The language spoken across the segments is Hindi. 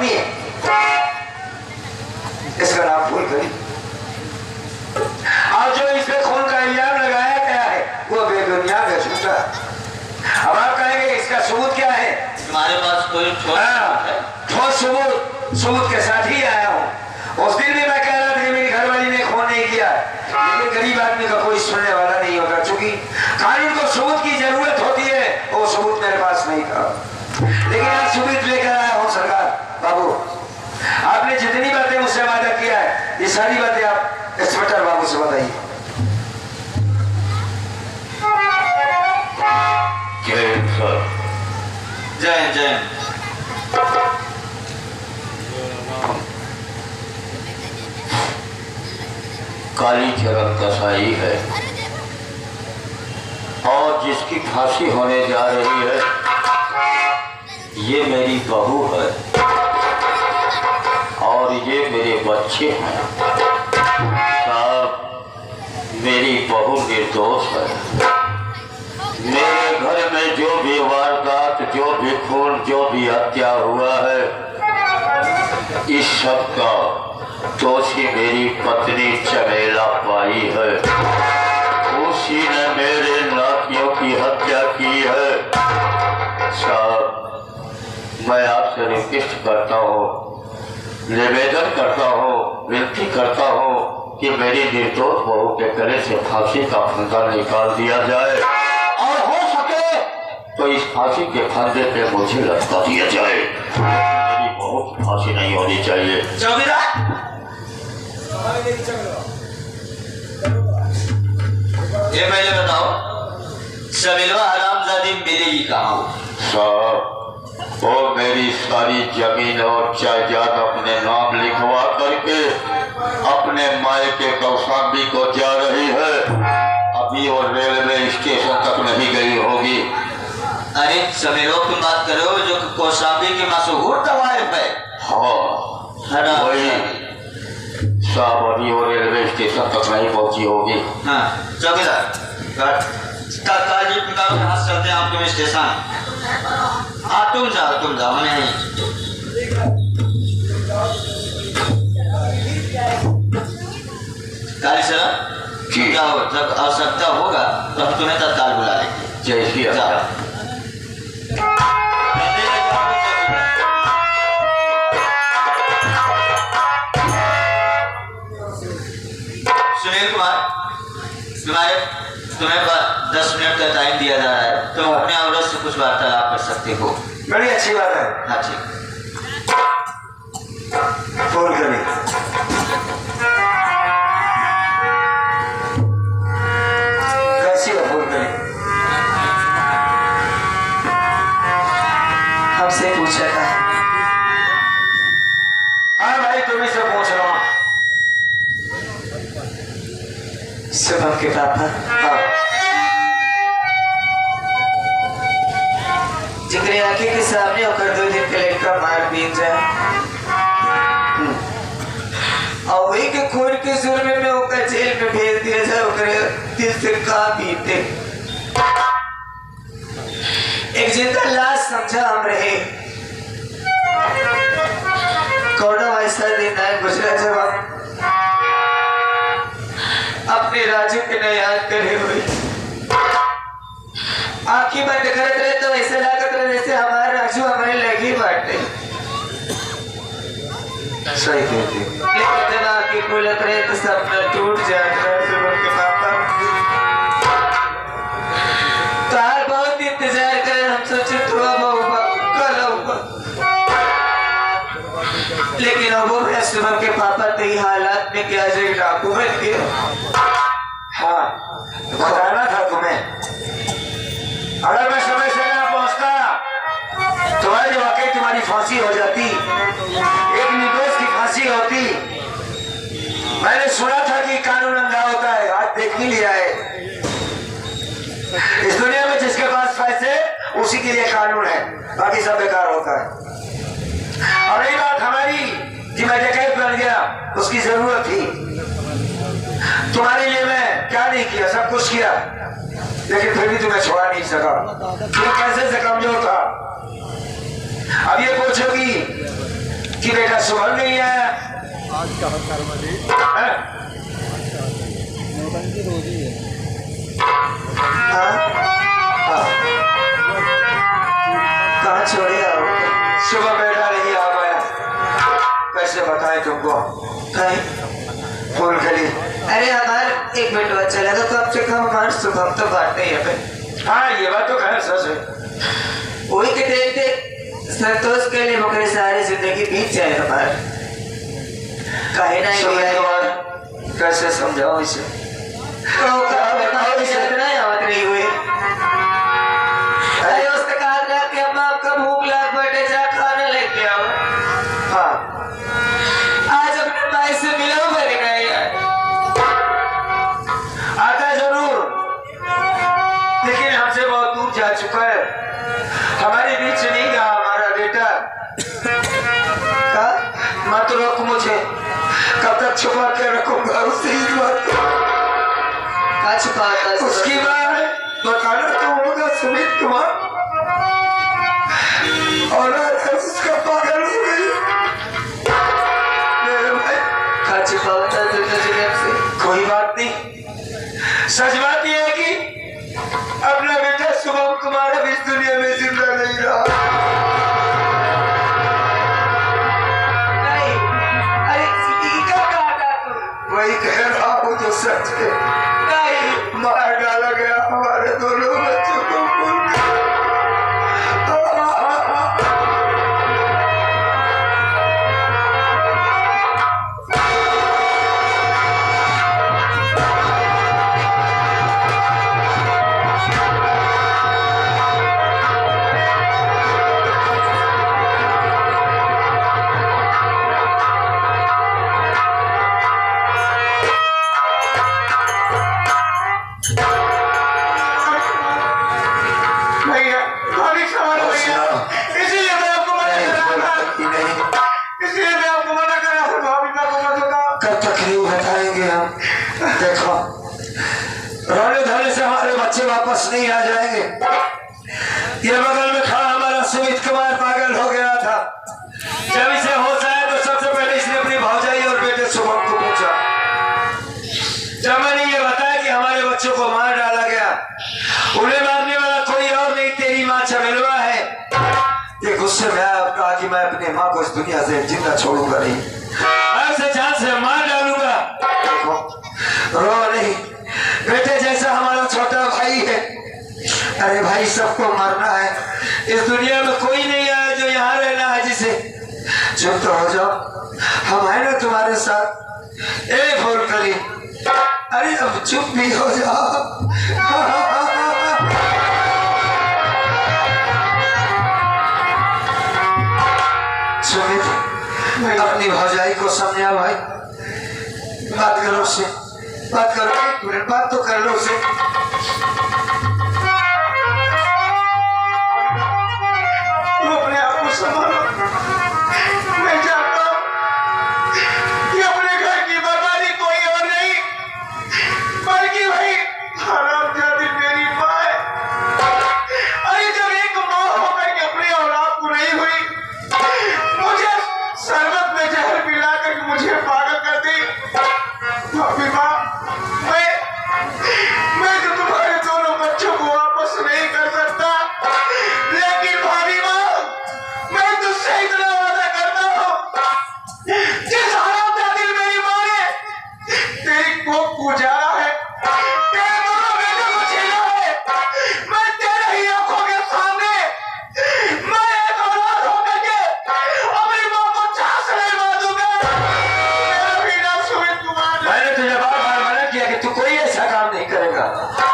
पत्नी है, इसका नाम फूलकली। और जो इस पे खून का इल्जाम लगाया गया है वो बेबुनियाद है, झूठा। अब आप कहेंगे इसका सबूत क्या है? तुम्हारे पास कोई ठोस सबूत के साथ ही आया हूँ। उस दिन भी मैं कह रहा था कि मेरी घरवाली ने खून नहीं किया, लेकिन गरीब आदमी का कोई सुनने वाला नहीं होता, क्योंकि कानून को सबूत की जरूरत होती है, वो सबूत मेरे पास नहीं था। लेकिन आज सबूत लेकर आया हूँ। सरकार बाबू, आपने जितनी बातें मुझसे वादा किया है, ये सारी बातें आप इंस्पेक्टर बाबू से बताइए। जय जय। काली चरण कसाई है और जिसकी फांसी होने जा रही है ये मेरी बहू है और ये मेरे बच्चे हैं। साहब, मेरी बहू निर्दोष है। मेरे घर में जो भी वारदात, जो भी खून, जो भी हत्या हुआ है, इस सब का दोषी मेरी पत्नी चमेला बाई है। उसी ने मेरे नातियों की हत्या की है। साहब, मैं आपसे रिक्वेस्ट करता हूँ, निवेदन करता हूँ, विनती करता हूँ कि मेरी निर्दोष बहू के गले से फांसी का फंदा निकाल दिया जाए और हो सके तो इस फांसी के फंदे पे मुझे लटका दिया जाए। मेरी बहू की फांसी नहीं होनी चाहिए। ये पहले बताओ, चमेलवा हरामजादी मिलेगी कहाँ? साहब, वो मेरी सारी जमीन और जायदाद अपने नाम लिखवा करके अपने मायके कौशाम्बी को जा रही है। अभी वो रेलवे स्टेशन तक नहीं गई होगी। अरे चमेलो की बात करो जो कौशाम्बी की मशहूर तवाइफ है। हाँ वही साहब, अभी वो रेलवे स्टेशन तक नहीं पहुंची होगी। हाँ चौकीदार, काजी पिताओं के हाथ चलते हैं आपके स्टेशन। हाँ तुम जाओ मैं नहीं। काली सर, क्या हो, जब आवश्यकता होगा तो हम तुम्हें तत्काल बुला लेंगे। जय श्री राम। सुनील कुमार, तुम्हें 10 मिनट का टाइम दिया जा रहा है, तुम अपने औरत से कुछ वार्तालाप कर सकते हो। बड़ी अच्छी बात है। हाँ जी। फोन करिए। कैसी हो? फोन करिए। हमसे पूछा था। हाँ भाई, तुम्ही से पूछ रहा हूँ। शुभम के पापा। हाँ, जिक्र आंखें के सामने होकर 2 दिन कलेक्टर मार पीट जाए और वही के खून के जुर्म में होकर जेल में भेज दिया जाए, होकर दिल से का पीते। एक जिंदा लाश समझा हम रहे। कौन ऐसा दिन है गुजरा जब हम अपने राजू के न याद करे हुए आंखें बंद करते रहे तो ऐसा लागत रहे जैसे हमारा राजू हमारे लगी बाटे। सही कहती। लेकिन जब आंखें खुलत रहे तो सपना टूट जाता है। शुभम के पापा, तो आज बहुत इंतजार कर हम सोचे तो अब होगा, कल होगा, लेकिन अब वो है शुभम के पापा तो ये हालात में क्या जाए डाकू बन गया। हाँ, बताना था तुम्हें। अगर मैं समय से ना पहुंचता तुम्हारी वाकई तुम्हारी फांसी हो जाती, एक निर्दोष की फांसी होती। मैंने सुना था कि कानून अंधा होता है, आज देख ही लिया है। इस दुनिया में जिसके पास पैसे उसी के लिए कानून है, बाकी सब बेकार होता है। और यही बात हमारी कि मैं डकैत बन गया, उसकी जरूरत थी। तुम्हारे लिए मैं क्या नहीं किया, सब कुछ किया, लेकिन फिर भी तुम्हें छोड़ा नहीं सका। तुम कैसे से कमजोर था। अब ये पूछोगी कि बेटा सुबह नहीं आया। हाँ? हाँ? कहाँ छोड़े आओ? सुबह बेटा नहीं आ पाया। कैसे बताए तुमको? कहीं फोन करी। अरे हमारे 1 मिनट बाद चला तो कम से कम हमारे सुबह तो बांटते ही है। हाँ ये बात तो खैर सच है। वही के देखते संतोष के लिए मुकरे सारी जिंदगी बीत जाए हमारे। कहे ना सुबह कैसे समझाओ इसे? तो इतना याद नहीं हुई। अरे उसने कहा था कि हम आपका भूख लाग बैठे जा खाना लेके आओ। हाँ आज अपने भाई से मिला मेरे गए आता जरूर, लेकिन हमसे बहुत दूर जा चुका है। हमारे बीच से नहीं गया हमारा बेटा। मत रोक मुझे, कब तक छुपा के रखूंगा उससे इस बात को। छुपाता उसकी बात बताना तो होगा सुमित कुमार। और उसका पागल हो गई मेरे भाई। छुपाता से कोई बात नहीं, सच बात यह है कि अपना बेटा शुभम कुमार अब इस दुनिया में जिंदा नहीं रहा। नहीं, अरे क्या कहा था तुम? वही कह रहा हूँ जो सच है। नहीं, मार डाला गया हमारे दोनों बच्चों को। देखो रोने धोने से हमारे बच्चे वापस नहीं आ जाएंगे। ये बगल में खड़ा हमारा सुमित कुमार पागल हो गया था। जब इसे होश आया तो सबसे पहले इसने अपनी भौजाई और बेटे शुभम को पूछा। जब मैंने ये बताया कि हमारे बच्चों को मार डाला गया, उन्हें मारने वाला कोई और नहीं तेरी माँ चमेलवा है। ये गुस्से में आया और कहा कि मैं अपनी माँ को इस दुनिया से जिंदा छोड़ूंगा नहीं, मैं उसे जान से मार डालूंगा। रो नहीं, बेटे जैसा हमारा छोटा भाई है। अरे भाई सबको मरना है, इस दुनिया में कोई नहीं आया जो यहाँ रहना है जिसे। चुप तो हो जाओ, हम है ना तुम्हारे साथ। ए फूल कली, अरे अब चुप भी हो जाओ। सुमित अपनी भौजाई को समझा भाई, बात करो उससे, बात करो, 1 मिनट बात तो कर लो उसे। वो अपने आप को संभालो। मैं जानता हूँ कि अपने घर की बर्बादी कोई और नहीं बल्कि भाई हरामजादी मेरी माँ है। अरे जब एक माँ होकर के अपनी औलाद को नहीं हुई, मुझे शरबत में जहर पिला कर मुझे पागल कर दी। भाभी माँ, मैं तो तुम्हारे दोनों बच्चों को वापस नहीं कर सकता, लेकिन भाभी माँ मैं तुझसे इतना वादा करता हूँ, जिस हरामजादी मेरी माँ ने तेरी कोख को उजाड़ा है, तेरे दोनों बेटों को छीना है, मैं तेरे ही आंखों के सामने मैं एक औलाद होकर के अपनी माँ को चास नहीं मार दूंगा। मेरा भी नाम सुमित कुमार। मैंने तुझे बार-बार मना किया कि तू कोई ऐसा काम नहीं करेगा,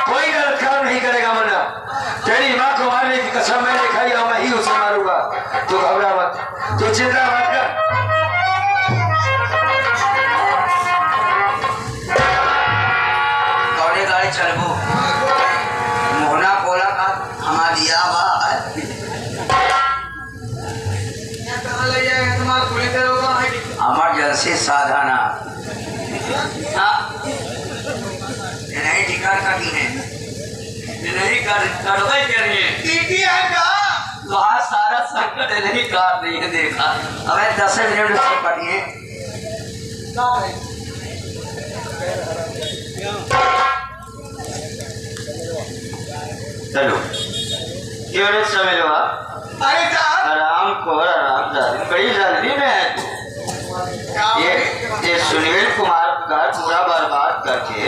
कोई गलत काम नहीं करेगा। मना, तेरी माँ को मारने की कसम मैंने खाई और मैं ही उसे मारूंगा। तू घबरा मत, तू चिंता मत कर। कौड़े गाड़ी चलबो मोहना कोला का हमारा दिया हुआ है। कहाँ ले जाएगा तुम्हारा पुलिस दरोगा? इमरजेंसी साधना नहीं ठिकान का की है, नहीं कर करवाई करनी है। टीटी है क्या? वहाँ सारा संकट नहीं कार नहीं है देखा। हमें 10 मिनट उसको पढ़िए। चलो क्यों रे समय लो अरे क्या आराम को आराम जल्दी बड़ी जल्दी में है तू। ये सुनील कुमार का पूरा बर्बाद करके